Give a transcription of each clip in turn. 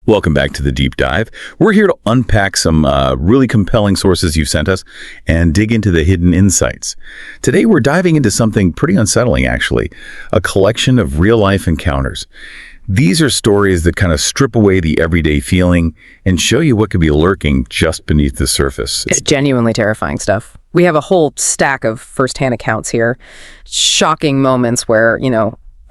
Welcome back to the Deep Dive. We're here to unpack some really compelling sources you've sent us and dig into the hidden insights. Today, we're diving into something pretty unsettling, actually, a collection of real-life encounters. These are stories that kind of strip away the everyday feeling and show you what could be lurking just beneath the surface. It's genuinely terrifying stuff. We have a whole stack of firsthand accounts here. Shocking moments where,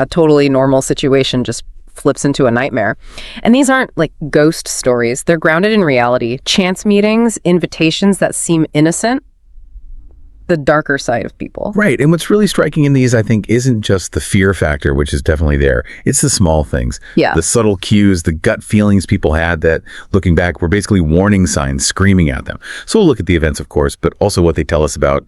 a totally normal situation just flips into a nightmare. And these aren't like ghost stories. They're grounded in reality, chance meetings, invitations that seem innocent, the darker side of people. Right. And what's really striking in these, I think, isn't just the fear factor, which is definitely there. It's the small things. Yeah. The subtle cues, the gut feelings people had that, looking back, were basically warning signs screaming at them. So we'll look at the events, of course, but also what they tell us about,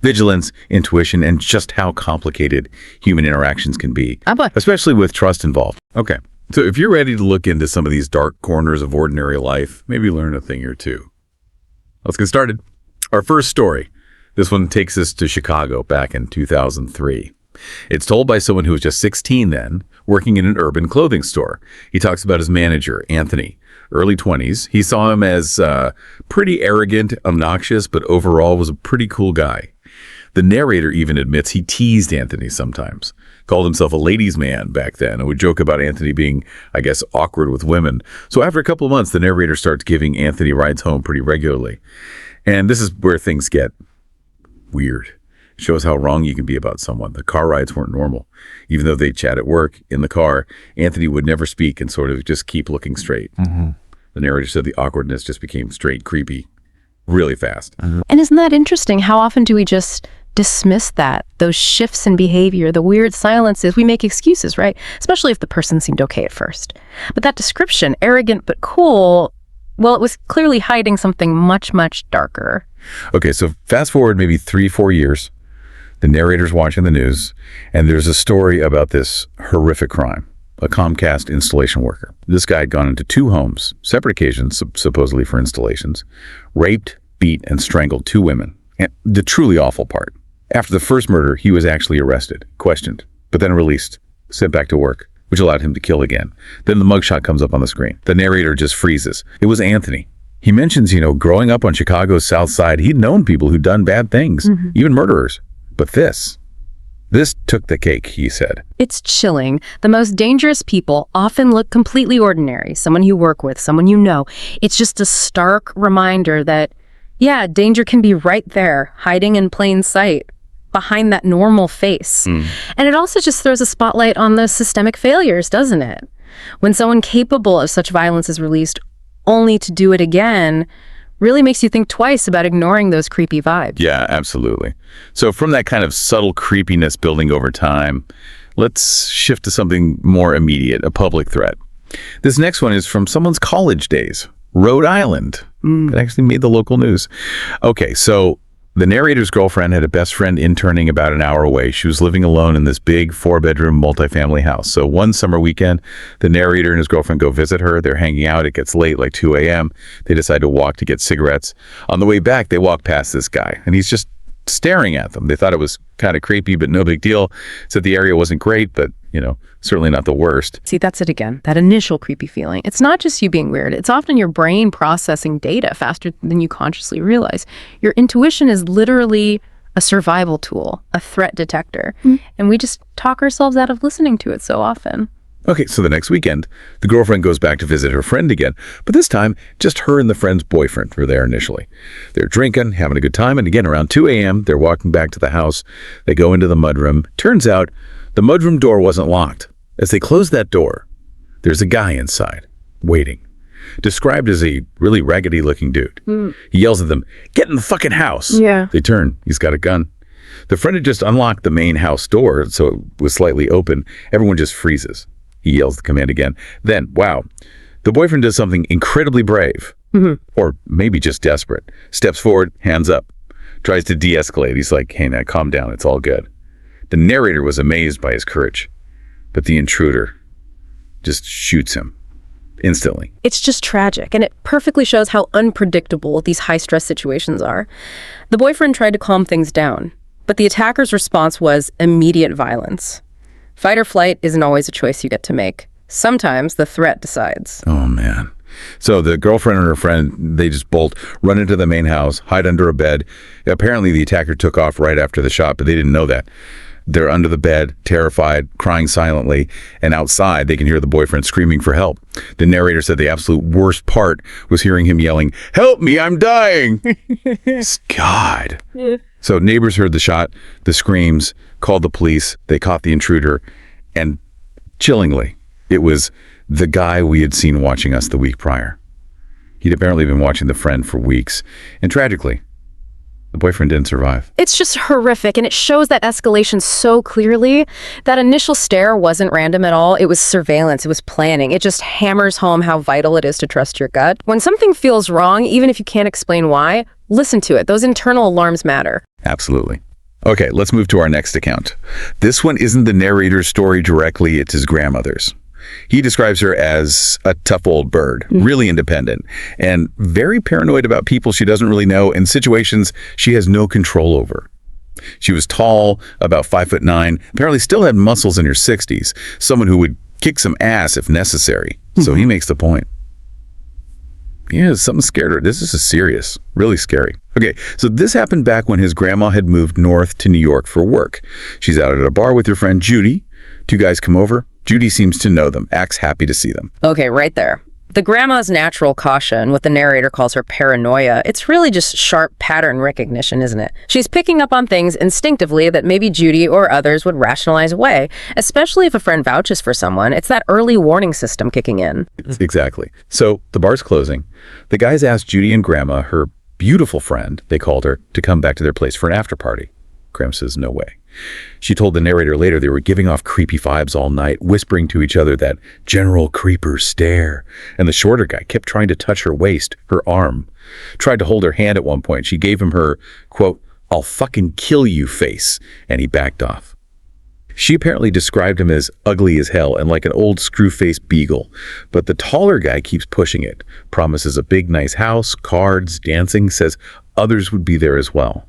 vigilance, intuition, and just how complicated human interactions can be, especially with trust involved. Okay, so if you're ready to look into some of these dark corners of ordinary life, maybe learn a thing or two. Let's get started. Our first story. This one takes us to Chicago back in 2003. It's told by someone who was just 16 then, working in an urban clothing store. He talks about his manager, Anthony. Early 20s. He saw him as pretty arrogant, obnoxious, but overall was a pretty cool guy. The narrator even admits he teased Anthony sometimes, called himself a ladies' man back then, and would joke about Anthony being, I guess, awkward with women. So after a couple of months, the narrator starts giving Anthony rides home pretty regularly. And this is where things get weird. It shows how wrong you can be about someone. The car rides weren't normal. Even though they chat at work, in the car, Anthony would never speak and sort of just keep looking straight. Mm-hmm. The narrator said the awkwardness just became straight creepy really fast. Mm-hmm. And isn't that interesting? How often do we just dismiss those shifts in behavior, the weird silences? We make excuses, right? Especially if the person seemed okay at first. But that description, arrogant but cool, well, it was clearly hiding something much, much darker. Okay, so fast forward maybe 3-4 years. The narrator's watching the news, and there's a story about this horrific crime. A Comcast installation worker. This guy had gone into 2 homes, separate occasions, supposedly for installations, raped, beat, and strangled 2 women. And the truly awful part. After the first murder, he was actually arrested, questioned, but then released, sent back to work, which allowed him to kill again. Then the mugshot comes up on the screen. The narrator just freezes. It was Anthony. He mentions, growing up on Chicago's South Side, he'd known people who'd done bad things, even murderers. But this took the cake, he said. It's chilling. The most dangerous people often look completely ordinary. Someone you work with, someone you know. It's just a stark reminder that, danger can be right there, hiding in plain sight, behind that normal face. And it also just throws a spotlight on the systemic failures, doesn't it? When someone capable of such violence is released only to do it again, really makes you think twice about ignoring those creepy vibes. Yeah, absolutely. So from that kind of subtle creepiness building over time, let's shift to something more immediate, a public threat. This next one is from someone's college days, Rhode Island. It actually made the local news. Okay, so the narrator's girlfriend had a best friend interning about an hour away. She was living alone in this big 4-bedroom multifamily house. So one summer weekend, the narrator and his girlfriend go visit her. They're hanging out. It gets late, like 2 a.m. They decide to walk to get cigarettes. On the way back, they walk past this guy, and he's just staring at them. They thought it was kind of creepy, but no big deal. Said the area wasn't great, but, certainly not the worst. See, that's it again, that initial creepy feeling. It's not just you being weird. It's often your brain processing data faster than you consciously realize. Your intuition is literally a survival tool, a threat detector. And we just talk ourselves out of listening to it so often. Okay, so the next weekend, the girlfriend goes back to visit her friend again, but this time, just her and the friend's boyfriend were there initially. They're drinking, having a good time, and again, around 2 a.m., they're walking back to the house. They go into the mudroom. Turns out, the mudroom door wasn't locked. As they close that door, there's a guy inside, waiting. Described as a really raggedy-looking dude. He yells at them, "Get in the fucking house!" Yeah. They turn. He's got a gun. The friend had just unlocked the main house door, so it was slightly open. Everyone just freezes. He yells the command again. Then, wow, the boyfriend does something incredibly brave, or maybe just desperate. Steps forward, hands up, tries to de-escalate. He's like, "Hey, now calm down, it's all good." The narrator was amazed by his courage, but the intruder just shoots him instantly. It's just tragic, and it perfectly shows how unpredictable these high-stress situations are. The boyfriend tried to calm things down, but the attacker's response was immediate violence. Fight or flight isn't always a choice you get to make. Sometimes the threat decides. Oh, man. So the girlfriend and her friend, they just bolt, run into the main house, hide under a bed. Apparently the attacker took off right after the shot, but they didn't know that. They're under the bed, terrified, crying silently, and outside they can hear the boyfriend screaming for help. The narrator said the absolute worst part was hearing him yelling, "Help me, I'm dying!" God. So neighbors heard the shot, the screams, called the police, they caught the intruder, and chillingly, it was the guy we had seen watching us the week prior. He'd apparently been watching the friend for weeks, and tragically, the boyfriend didn't survive. It's just horrific, and it shows that escalation so clearly. That initial stare wasn't random at all. It was surveillance. It was planning. It just hammers home how vital it is to trust your gut. When something feels wrong, even if you can't explain why, listen to it. Those internal alarms matter. Absolutely. Okay, let's move to our next account. This one isn't the narrator's story directly, it's his grandmother's. He describes her as a tough old bird, really independent, and very paranoid about people she doesn't really know and situations she has no control over. She was tall, about 5'9", apparently still had muscles in her 60s, someone who would kick some ass if necessary. So he makes the point. Yeah, something scared her. This is serious, really scary. Okay, so this happened back when his grandma had moved north to New York for work. She's out at a bar with her friend Judy. Two guys come over. Judy seems to know them, acts happy to see them. Okay, right there. The grandma's natural caution, what the narrator calls her paranoia, it's really just sharp pattern recognition, isn't it? She's picking up on things instinctively that maybe Judy or others would rationalize away, especially if a friend vouches for someone. It's that early warning system kicking in. Exactly. So the bar's closing. The guys asked Judy and Grandma, her beautiful friend, they called her, to come back to their place for an after party. Grandma says, no way. She told the narrator later they were giving off creepy vibes all night, whispering to each other that general creeper stare. And the shorter guy kept trying to touch her waist, her arm. Tried to hold her hand at one point. She gave him her, quote, "I'll fucking kill you" face, and he backed off. She apparently described him as ugly as hell and like an old screw-faced beagle. But the taller guy keeps pushing it, promises a big nice house, cards, dancing, says others would be there as well.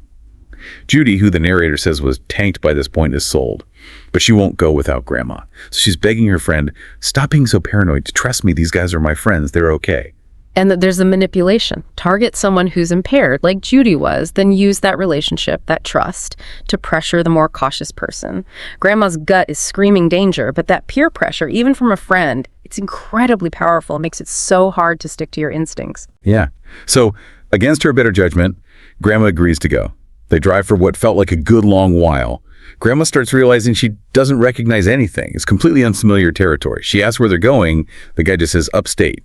Judy, who the narrator says was tanked by this point, is sold. But she won't go without Grandma. So she's begging her friend, stop being so paranoid. Trust me, these guys are my friends. They're okay. And that there's a manipulation. Target someone who's impaired, like Judy was, then use that relationship, that trust, to pressure the more cautious person. Grandma's gut is screaming danger, but that peer pressure, even from a friend, it's incredibly powerful. It makes it so hard to stick to your instincts. Yeah. So, against her better judgment, Grandma agrees to go. They drive for what felt like a good long while. Grandma starts realizing she doesn't recognize anything. It's completely unfamiliar territory. She asks where they're going. The guy just says upstate.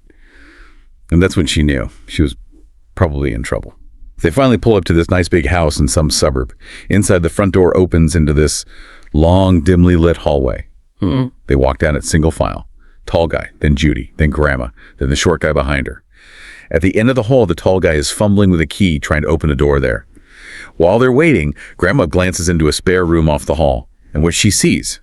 And that's when she knew she was probably in trouble. They finally pull up to this nice big house in some suburb. Inside, the front door opens into this long, dimly lit hallway. They walk down at single file. Tall guy, then Judy, then Grandma, then the short guy behind her. At the end of the hall, the tall guy is fumbling with a key, trying to open a door there. While they're waiting, Grandma glances into a spare room off the hall, and what she sees,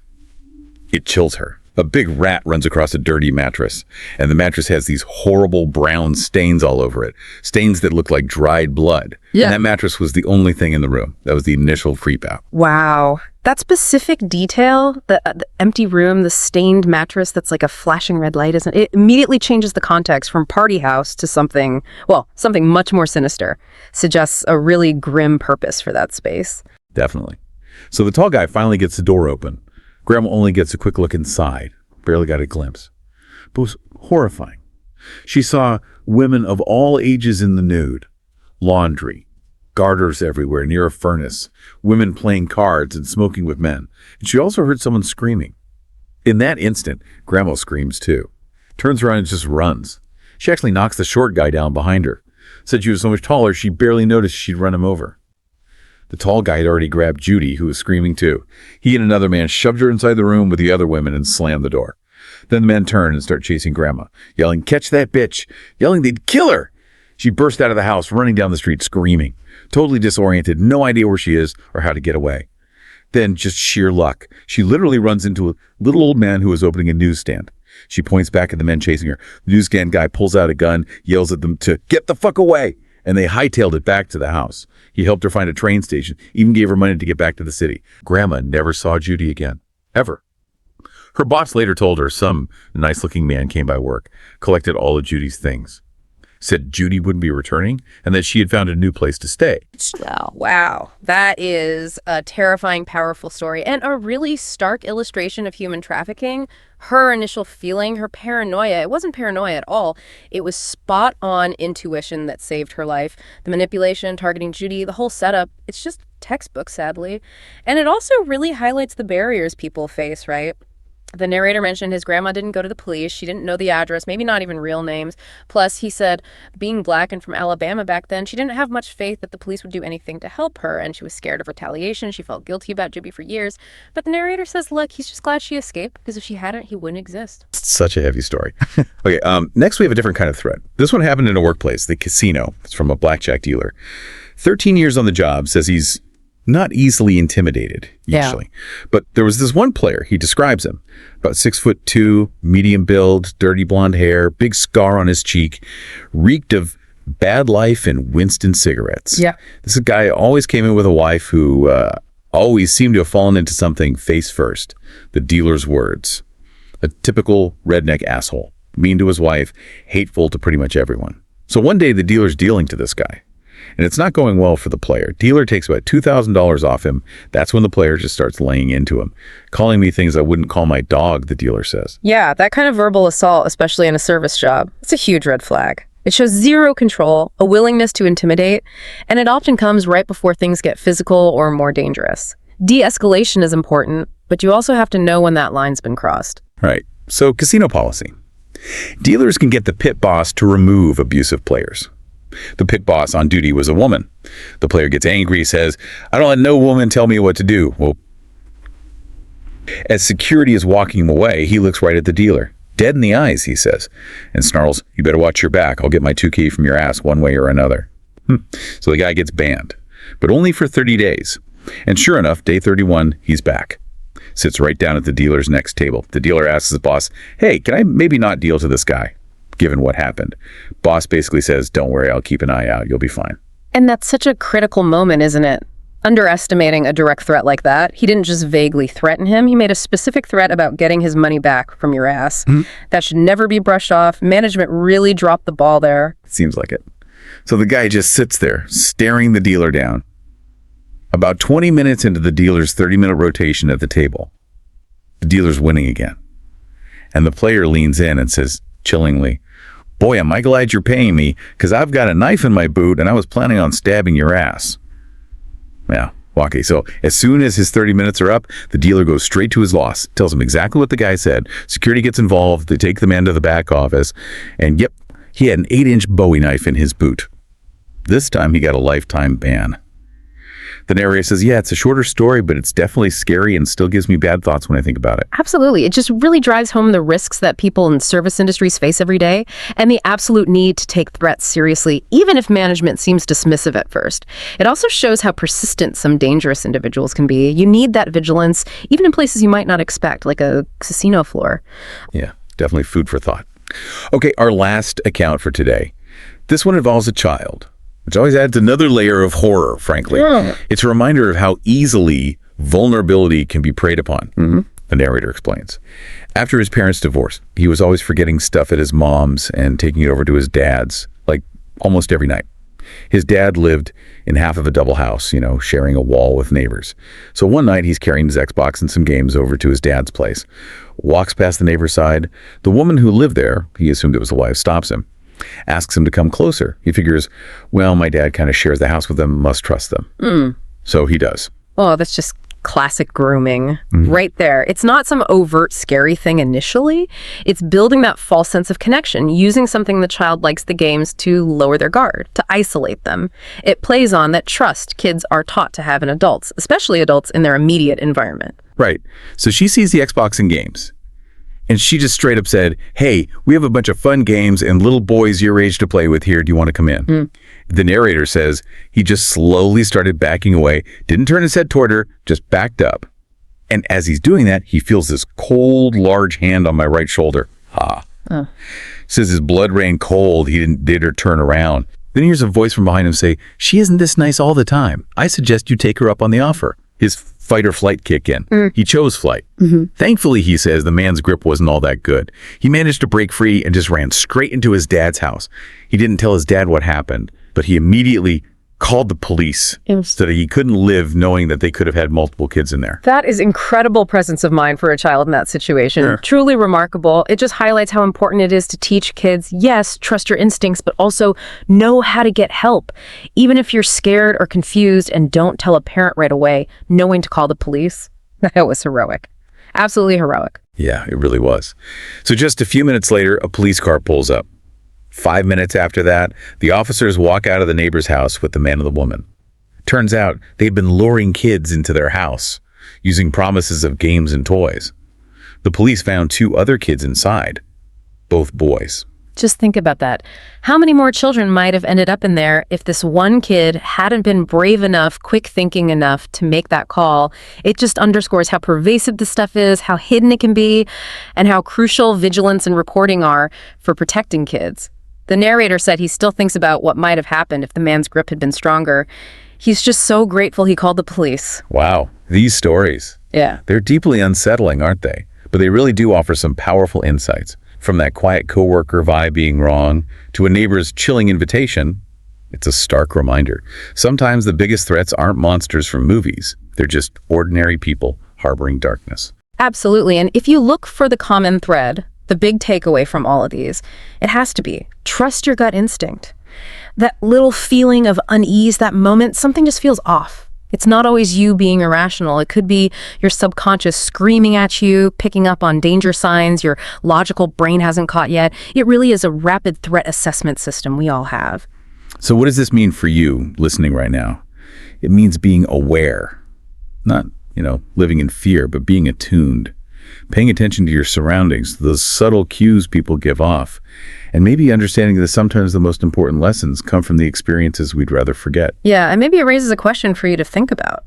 it chills her. A big rat runs across a dirty mattress, and the mattress has these horrible brown stains all over it, stains that look like dried blood. Yeah. And that mattress was the only thing in the room. That was the initial creep out. Wow. That specific detail, the empty room, the stained mattress that's like a flashing red light, isn't it? Immediately changes the context from party house to something much more sinister. Suggests a really grim purpose for that space. Definitely. So the tall guy finally gets the door open. Grandma only gets a quick look inside, barely got a glimpse. But it was horrifying. She saw women of all ages in the nude, laundry, garters everywhere near a furnace, women playing cards and smoking with men. And she also heard someone screaming. In that instant, Grandma screams too. Turns around and just runs. She actually knocks the short guy down behind her. Said she was so much taller, she barely noticed she'd run him over. The tall guy had already grabbed Judy, who was screaming too. He and another man shoved her inside the room with the other women and slammed the door. Then the men turn and start chasing Grandma, yelling, "Catch that bitch!" Yelling they'd kill her. She burst out of the house, running down the street, screaming. Totally disoriented, no idea where she is or how to get away. Then, just sheer luck, she literally runs into a little old man who was opening a newsstand. She points back at the men chasing her. The newsstand guy pulls out a gun, yells at them to get the fuck away, and they hightailed it back to the house. He helped her find a train station, even gave her money to get back to the city. Grandma never saw Judy again. Ever. Her boss later told her some nice-looking man came by work, collected all of Judy's things, said Judy wouldn't be returning, and that she had found a new place to stay. Wow. That is a terrifying, powerful story and a really stark illustration of human trafficking. Her initial feeling, her paranoia, it wasn't paranoia at all. It was spot-on intuition that saved her life. The manipulation, targeting Judy, the whole setup, it's just textbook, sadly. And it also really highlights the barriers people face, right? The narrator mentioned his grandma didn't go to the police. She didn't know the address, maybe not even real names. Plus, he said, being black and from Alabama back then, she didn't have much faith that the police would do anything to help her, and she was scared of retaliation. She felt guilty about Jibby for years. But the narrator says, look, he's just glad she escaped, because if she hadn't, he wouldn't exist. Such a heavy story. Okay, next we have a different kind of threat. This one happened in a workplace, the casino. It's from a blackjack dealer. 13 years on the job, says he's not easily intimidated, usually. Yeah. But there was this one player, he describes him, about 6'2", medium build, dirty blonde hair, big scar on his cheek, reeked of bad life and Winston cigarettes. Yeah. This guy always came in with a wife who always seemed to have fallen into something face first, the dealer's words. A typical redneck asshole, mean to his wife, hateful to pretty much everyone. So one day the dealer's dealing to this guy. And it's not going well for the player. Dealer takes about $2,000 off him. That's when the player just starts laying into him. Calling me things I wouldn't call my dog, the dealer says. Yeah, that kind of verbal assault, especially in a service job, it's a huge red flag. It shows zero control, a willingness to intimidate, and it often comes right before things get physical or more dangerous. De-escalation is important, but you also have to know when that line's been crossed. Right. So casino policy. Dealers can get the pit boss to remove abusive players. The pit boss on duty was a woman. The player gets angry, says, I don't let no woman tell me what to do. Well, as security is walking him away, he looks right at the dealer. Dead in the eyes, he says, and snarls, you better watch your back. I'll get my 2K from your ass one way or another. So the guy gets banned, but only for 30 days. And sure enough, day 31, he's back. Sits right down at the dealer's next table. The dealer asks his boss, hey, can I maybe not deal to this guy, given what happened? Boss basically says, don't worry, I'll keep an eye out. You'll be fine. And that's such a critical moment, isn't it? Underestimating a direct threat like that. He didn't just vaguely threaten him. He made a specific threat about getting his money back from your ass. That should never be brushed off. Management really dropped the ball there. Seems like it. So the guy just sits there, staring the dealer down. About 20 minutes into the dealer's 30-minute rotation at the table, the dealer's winning again. And the player leans in and says, chillingly, boy, am I glad you're paying me, because I've got a knife in my boot and I was planning on stabbing your ass. Yeah, okay, so as soon as his 30 minutes are up, the dealer goes straight to his loss, tells him exactly what the guy said. Security gets involved, they take the man to the back office, and yep, he had an 8-inch Bowie knife in his boot. This time he got a lifetime ban. The narrator says, yeah, it's a shorter story, but it's definitely scary and still gives me bad thoughts when I think about it. Absolutely. It just really drives home the risks that people in service industries face every day and the absolute need to take threats seriously, even if management seems dismissive at first. It also shows how persistent some dangerous individuals can be. You need that vigilance, even in places you might not expect, like a casino floor. Yeah, definitely food for thought. Okay, our last account for today. This one involves a child, which always adds another layer of horror, frankly. Yeah. It's a reminder of how easily vulnerability can be preyed upon, the narrator explains. After his parents' divorce, he was always forgetting stuff at his mom's and taking it over to his dad's, like almost every night. His dad lived in half of a double house, sharing a wall with neighbors. So one night he's carrying his Xbox and some games over to his dad's place. Walks past the neighbor's side. The woman who lived there, he assumed it was the wife, stops him. Asks him to come closer. He figures, well, my dad kind of shares the house with them, must trust them. So he does. Oh, that's just classic grooming right there. It's not some overt scary thing initially. It's building that false sense of connection, using something the child likes the games to lower their guard, to isolate them. It plays on that trust kids are taught to have in adults, especially adults in their immediate environment. Right. So she sees the Xbox and games. And she just straight up said, hey, we have a bunch of fun games and little boys your age to play with here. Do you want to come in? The narrator says he just slowly started backing away, didn't turn his head toward her, just backed up. And as he's doing that, he feels this cold, large hand on my right shoulder. Says his blood ran cold. He didn't dare turn around. Then he hears a voice from behind him say, she isn't this nice all the time. I suggest you take her up on the offer. His fight or flight kick in. He chose flight. Thankfully, he says, the man's grip wasn't all that good. He managed to break free and just ran straight into his dad's house. He didn't tell his dad what happened, but he immediately called the police so that he couldn't live knowing that they could have had multiple kids in there. That is incredible presence of mind for a child in that situation. Sure. Truly remarkable. It just highlights how important it is to teach kids, yes, trust your instincts, but also know how to get help. Even if you're scared or confused and don't tell a parent right away, knowing to call the police, that was heroic. Absolutely heroic. Yeah, it really was. So just a few minutes later, a police car pulls up. 5 minutes after that, the officers walk out of the neighbor's house with the man and the woman. Turns out they'd been luring kids into their house, using promises of games and toys. The police found 2 other kids inside, both boys. Just think about that. How many more children might have ended up in there if this one kid hadn't been brave enough, quick thinking enough to make that call? It just underscores how pervasive this stuff is, how hidden it can be, and how crucial vigilance and reporting are for protecting kids. The narrator said he still thinks about what might have happened if the man's grip had been stronger. He's just so grateful he called the police. Wow, these stories. Yeah. They're deeply unsettling, aren't they? But they really do offer some powerful insights. From that quiet coworker vibe being wrong to a neighbor's chilling invitation, it's a stark reminder. Sometimes the biggest threats aren't monsters from movies. They're just ordinary people harboring darkness. Absolutely. And if you look for the common thread, the big takeaway from all of these, it has to be trust your gut instinct. That little feeling of unease, that moment, something just feels off. It's not always you being irrational. It could be your subconscious screaming at you, picking up on danger signs your logical brain hasn't caught yet. It really is a rapid threat assessment system we all have. So what does this mean for you listening right now? It means being aware, not, living in fear, but being attuned. Paying attention to your surroundings, those subtle cues people give off, and maybe understanding that sometimes the most important lessons come from the experiences we'd rather forget. Yeah, and maybe it raises a question for you to think about.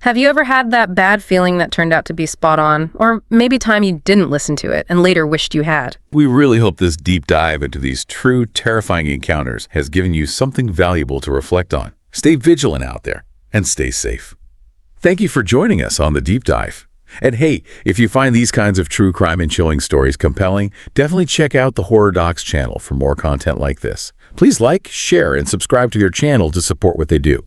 Have you ever had that bad feeling that turned out to be spot on, or maybe time you didn't listen to it and later wished you had? We really hope this deep dive into these true, terrifying encounters has given you something valuable to reflect on. Stay vigilant out there and stay safe. Thank you for joining us on The Deep Dive. And hey, if you find these kinds of true crime and chilling stories compelling, definitely check out the Horror Docx channel for more content like this. Please like, share, and subscribe to their channel to support what they do.